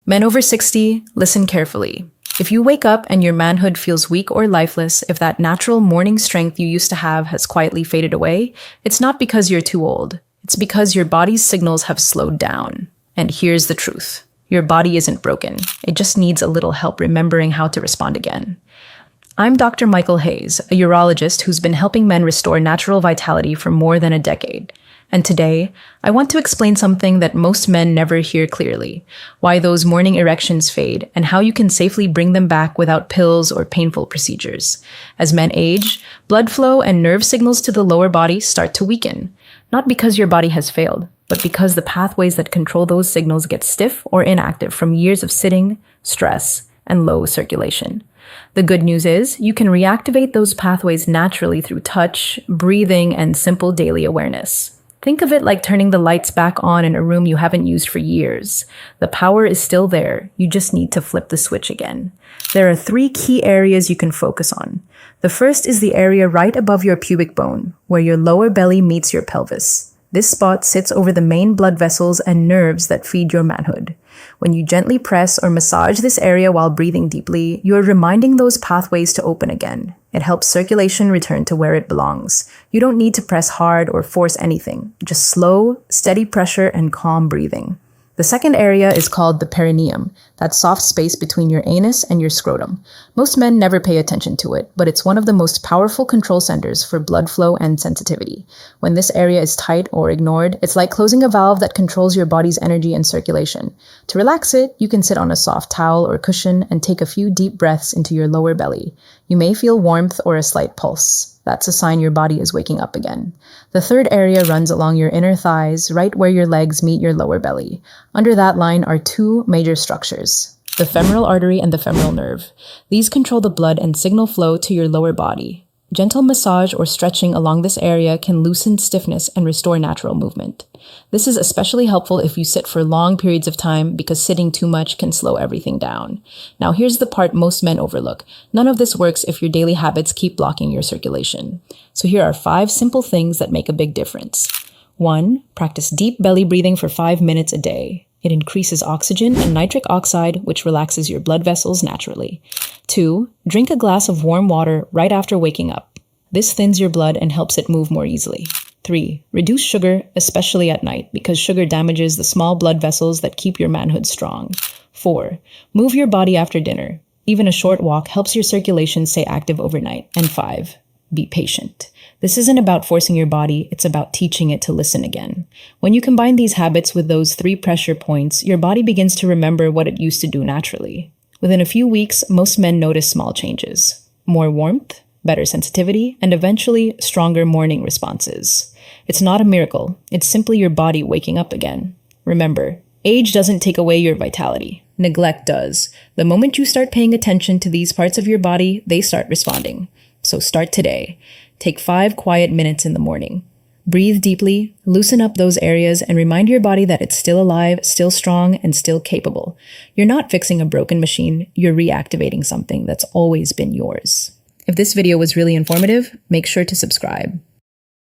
Men over 60, listen carefully. If you wake up and your manhood feels weak or lifeless, if that natural morning strength you used to have has quietly faded away, it's not because you're too old. It's because your body's signals have slowed down. And here's the truth. Your body isn't broken. It just needs a little help remembering how to respond again. I'm Dr. Michael Hayes, a urologist who's been helping men restore natural vitality for more than a decade. And today, I want to explain something that most men never hear clearly, why those morning erections fade, and how you can safely bring them back without pills or painful procedures. As men age, blood flow and nerve signals to the lower body start to weaken, not because your body has failed, but because the pathways that control those signals get stiff or inactive from years of sitting, stress, and low circulation. The good news is you can reactivate those pathways naturally through touch, breathing, and simple daily awareness. Think of it like turning the lights back on in a room you haven't used for years. The power is still there, you just need to flip the switch again. There are 3 key areas you can focus on. The first is the area right above your pubic bone, where your lower belly meets your pelvis. This spot sits over the main blood vessels and nerves that feed your manhood. When you gently press or massage this area while breathing deeply, you are reminding those pathways to open again. It helps circulation return to where it belongs. You don't need to press hard or force anything, just slow, steady pressure and calm breathing. The second area is called the perineum, that soft space between your anus and your scrotum. Most men never pay attention to it, but it's one of the most powerful control centers for blood flow and sensitivity. When this area is tight or ignored, it's like closing a valve that controls your body's energy and circulation. To relax it, you can sit on a soft towel or cushion and take a few deep breaths into your lower belly. You may feel warmth or a slight pulse. That's a sign your body is waking up again. The third area runs along your inner thighs, right where your legs meet your lower belly. Under that line are 2 major structures, the femoral artery and the femoral nerve. These control the blood and signal flow to your lower body. Gentle massage or stretching along this area can loosen stiffness and restore natural movement. This is especially helpful if you sit for long periods of time because sitting too much can slow everything down. Now here's the part most men overlook. None of this works if your daily habits keep blocking your circulation. So here are 5 simple things that make a big difference. 1. Practice deep belly breathing for 5 minutes a day. It increases oxygen and nitric oxide, which relaxes your blood vessels naturally. 2. Drink a glass of warm water right after waking up. This thins your blood and helps it move more easily. 3. Reduce sugar, especially at night, because sugar damages the small blood vessels that keep your manhood strong. 4. Move your body after dinner. Even a short walk helps your circulation stay active overnight. And 5. Be patient. This isn't about forcing your body, it's about teaching it to listen again. When you combine these habits with those 3 pressure points, your body begins to remember what it used to do naturally. Within a few weeks, most men notice small changes. More warmth, better sensitivity, and eventually stronger morning responses. It's not a miracle, it's simply your body waking up again. Remember, age doesn't take away your vitality. Neglect does. The moment you start paying attention to these parts of your body, they start responding. So start today. Take 5 quiet minutes in the morning. Breathe deeply, loosen up those areas, and remind your body that it's still alive, still strong, and still capable. You're not fixing a broken machine, you're reactivating something that's always been yours. If this video was really informative, make sure to subscribe.